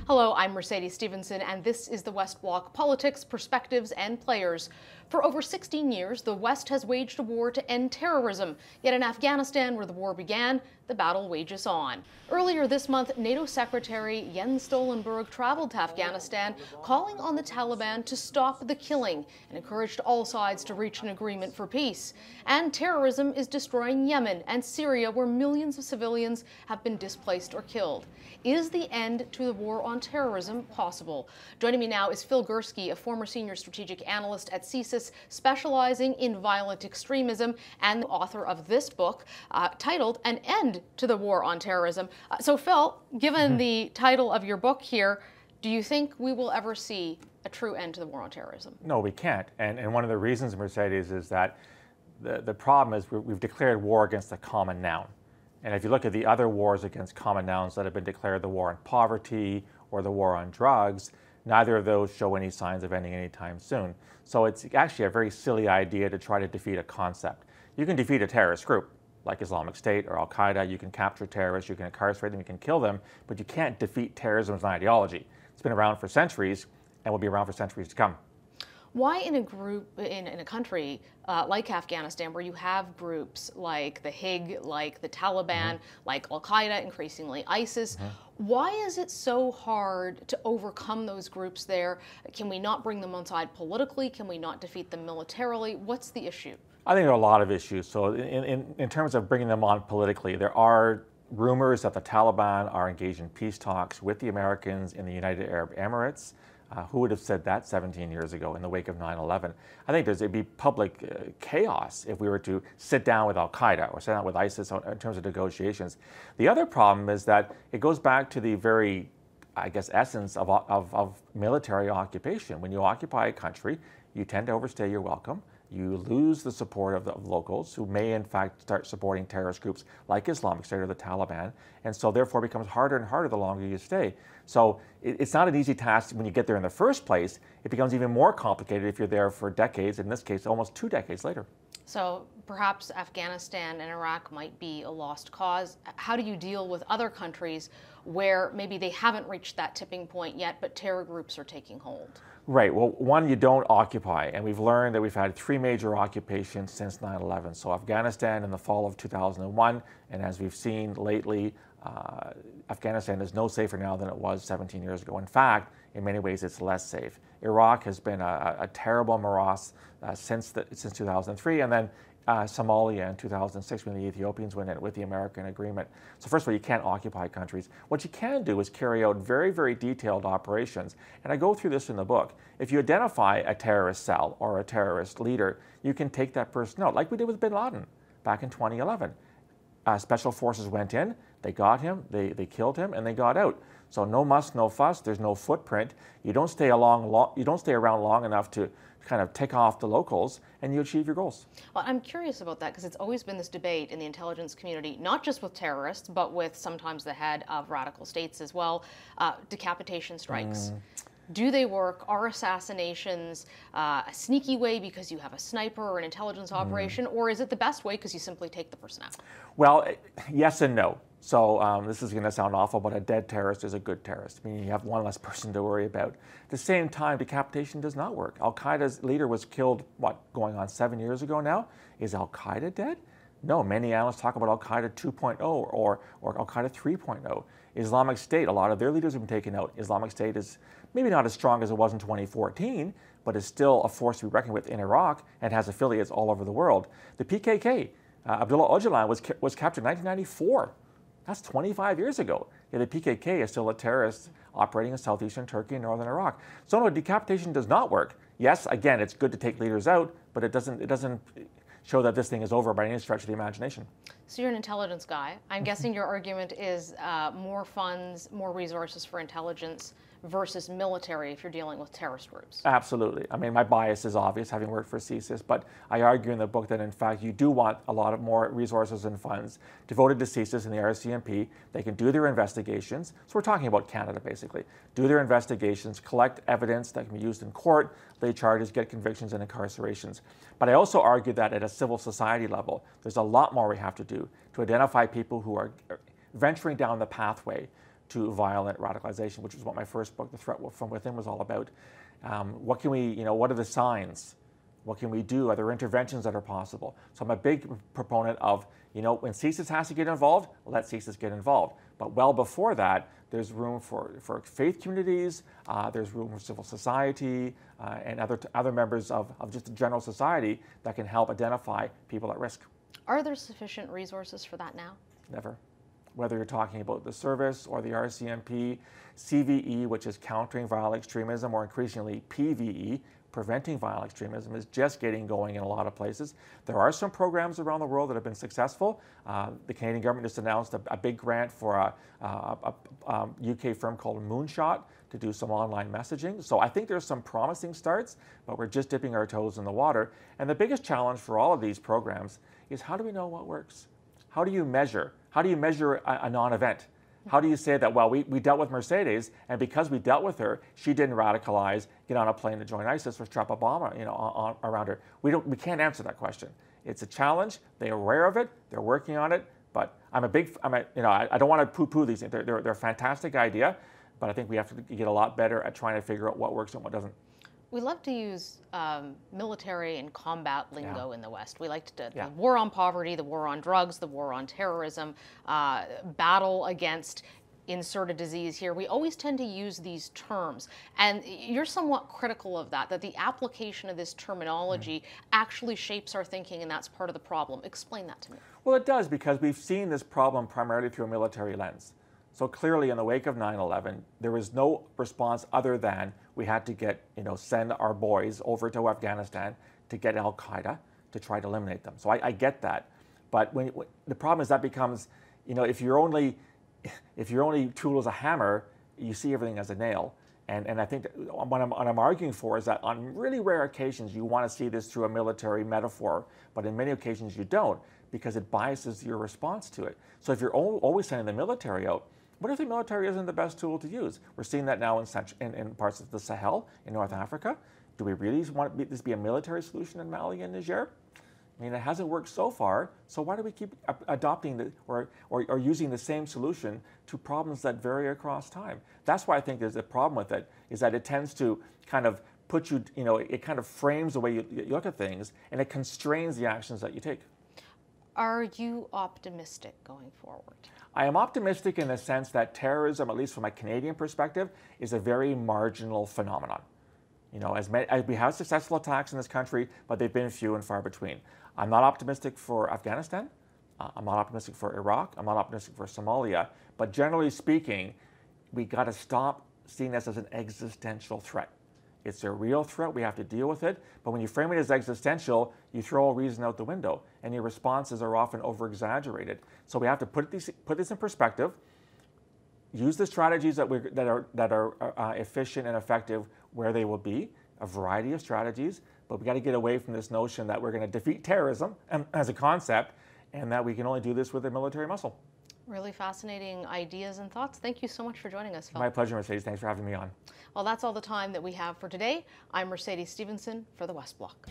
Hello, I'm Mercedes Stevenson, and this is the West Block Politics, Perspectives, and Players. For over 16 years, the West has waged a war to end terrorism. Yet in Afghanistan, where the war began, the battle wages on. Earlier this month, NATO Secretary Jens Stoltenberg traveled to Afghanistan, calling on the Taliban to stop the killing and encouraged all sides to reach an agreement for peace. And terrorism is destroying Yemen and Syria, where millions of civilians have been displaced or killed. Is the end to the war on terrorism possible? Joining me now is Phil Gurski, a former senior strategic analyst at CSIS, specializing in violent extremism and the author of this book titled An End to the War on Terrorism. So Phil, given the title of your book here, do you think we will ever see a true end to the war on terrorism? No, we can't. And one of the reasons, Mercedes, is that the problem is we've declared war against a common noun. And if you look at the other wars against common nouns that have been declared, the war on poverty or the war on drugs, neither of those show any signs of ending anytime soon. So it's actually a very silly idea to try to defeat a concept. You can defeat a terrorist group like Islamic State or Al-Qaeda. You can capture terrorists, you can incarcerate them, you can kill them, but you can't defeat terrorism as an ideology. It's been around for centuries and will be around for centuries to come. Why in a country like Afghanistan, where you have groups like the HIG, like the Taliban, like Al-Qaeda, increasingly ISIS, why is it so hard to overcome those groups there? Can we not bring them on side politically? Can we not defeat them militarily? What's the issue? I think there are a lot of issues. So in terms of bringing them on politically, there are rumors that the Taliban are engaged in peace talks with the Americans in the United Arab Emirates. Who would have said that 17 years ago in the wake of 9/11? I think there'd be public chaos if we were to sit down with Al-Qaeda or sit down with ISIS in terms of negotiations. The other problem is that it goes back to the very, I guess, essence of military occupation. When you occupy a country, you tend to overstay your welcome. You lose the support of the locals who may in fact start supporting terrorist groups like Islamic State or the Taliban, and so therefore it becomes harder and harder the longer you stay. So it's not an easy task when you get there in the first place. It becomes even more complicated if you're there for decades, in this case almost 2 decades later. So perhaps Afghanistan and Iraq might be a lost cause. How do you deal with other countries where maybe they haven't reached that tipping point yet, but terror groups are taking hold? Right. Well, one, you don't occupy. And we've learned that we've had 3 major occupations since 9/11. So Afghanistan in the fall of 2001, and as we've seen lately, Afghanistan is no safer now than it was 17 years ago. In fact, in many ways, it's less safe. Iraq has been a terrible morass since 2003, and then Somalia in 2006 when the Ethiopians went in with the American agreement. So first of all, you can't occupy countries. What you can do is carry out very, very detailed operations. And I go through this in the book. If you identify a terrorist cell or a terrorist leader, you can take that person out, like we did with bin Laden back in 2011. Special forces went in, they got him, they killed him, and they got out. So no muss, no fuss, there's no footprint. You don't stay around long enough to kind of tick off the locals, and you achieve your goals. Well, I'm curious about that because it's always been this debate in the intelligence community, not just with terrorists, but with sometimes the head of radical states as well, decapitation strikes. Do they work? Are assassinations a sneaky way because you have a sniper or an intelligence operation, or is it the best way because you simply take the person out? Well, yes and no. So this is going to sound awful, but a dead terrorist is a good terrorist, meaning you have one less person to worry about. At the same time, decapitation does not work. Al-Qaeda's leader was killed, going on 7 years ago now? Is Al-Qaeda dead? No, many analysts talk about Al-Qaeda 2.0 or Al-Qaeda 3.0. Islamic State, a lot of their leaders have been taken out. Islamic State is maybe not as strong as it was in 2014, but is still a force to be reckoned with in Iraq and has affiliates all over the world. The PKK, Abdullah Öcalan was captured in 1994. That's 25 years ago. Yeah, the PKK is still a terrorist operating in southeastern Turkey and northern Iraq. So no, decapitation does not work. Yes, again, it's good to take leaders out, but it doesn't show that this thing is over by any stretch of the imagination. So you're an intelligence guy. I'm guessing your argument is more funds, more resources for intelligence versus military if you're dealing with terrorist groups. Absolutely. I mean, my bias is obvious, having worked for CSIS, but I argue in the book that, in fact, you do want a lot of more resources and funds devoted to CSIS and the RCMP. They can do their investigations. So we're talking about Canada, basically. Do their investigations, collect evidence that can be used in court, lay charges, get convictions and incarcerations. But I also argue that at a civil society level, there's a lot more we have to do to identify people who are venturing down the pathway to violent radicalization, which is what my first book, The Threat from Within, was all about. What can we, what are the signs? What can we do? Are there interventions that are possible? So I'm a big proponent of, when CSIS has to get involved, let CSIS get involved. But well before that, there's room for faith communities, there's room for civil society, and other members of just the general society that can help identify people at risk. Are there sufficient resources for that now? Never. Whether you're talking about the service or the RCMP, CVE, which is countering violent extremism, or increasingly PVE, preventing violent extremism, is just getting going in a lot of places. There are some programs around the world that have been successful. The Canadian government just announced a big grant for a UK firm called Moonshot to do some online messaging. So I think there's some promising starts, but we're just dipping our toes in the water. And the biggest challenge for all of these programs is, how do we know what works? How do you measure? How do you measure a non-event? How do you say that, well, we dealt with Mercedes, and because we dealt with her, she didn't radicalize, get on a plane to join ISIS, or strap a bomb around her? We can't answer that question. It's a challenge. They're aware of it. They're working on it. But I don't want to poo-poo these things. They're a fantastic idea, but I think we have to get a lot better at trying to figure out what works and what doesn't. We love to use military and combat lingo in the West. We like to Yeah. the war on poverty, the war on drugs, the war on terrorism, battle against insert a disease here. We always tend to use these terms. And you're somewhat critical of that the application of this terminology actually shapes our thinking, and that's part of the problem. Explain that to me. Well, it does, because we've seen this problem primarily through a military lens. So clearly, in the wake of 9/11, there was no response other than we had to send our boys over to Afghanistan to get Al-Qaeda to try to eliminate them. So I get that. But the problem is that becomes, if your only tool is a hammer, you see everything as a nail. And I think what I'm arguing for is that on really rare occasions, you want to see this through a military metaphor, but in many occasions you don't, because it biases your response to it. So if you're always sending the military out, what if the military isn't the best tool to use? We're seeing that now in parts of the Sahel, in North Africa. Do we really want this to be a military solution in Mali and Niger? I mean, it hasn't worked so far, so why do we keep adopting or using the same solution to problems that vary across time? That's why I think there's a problem with it, is that it tends to kind of put you, it kind of frames the way you look at things, and it constrains the actions that you take. Are you optimistic going forward? I am optimistic in the sense that terrorism, at least from a Canadian perspective, is a very marginal phenomenon. As we have successful attacks in this country, but they've been few and far between. I'm not optimistic for Afghanistan. I'm not optimistic for Iraq. I'm not optimistic for Somalia. But generally speaking, we got to stop seeing this as an existential threat. It's a real threat. We have to deal with it. But when you frame it as existential, you throw all reason out the window, and your responses are often over-exaggerated. So we have to put this in perspective. Use the strategies that are efficient and effective where they will be, a variety of strategies, but we got to get away from this notion that we're going to defeat terrorism as a concept, and that we can only do this with a military muscle. Really fascinating ideas and thoughts. Thank you so much for joining us, Phil. My pleasure, Mercedes. Thanks for having me on. Well, that's all the time that we have for today. I'm Mercedes Stevenson for the West Block.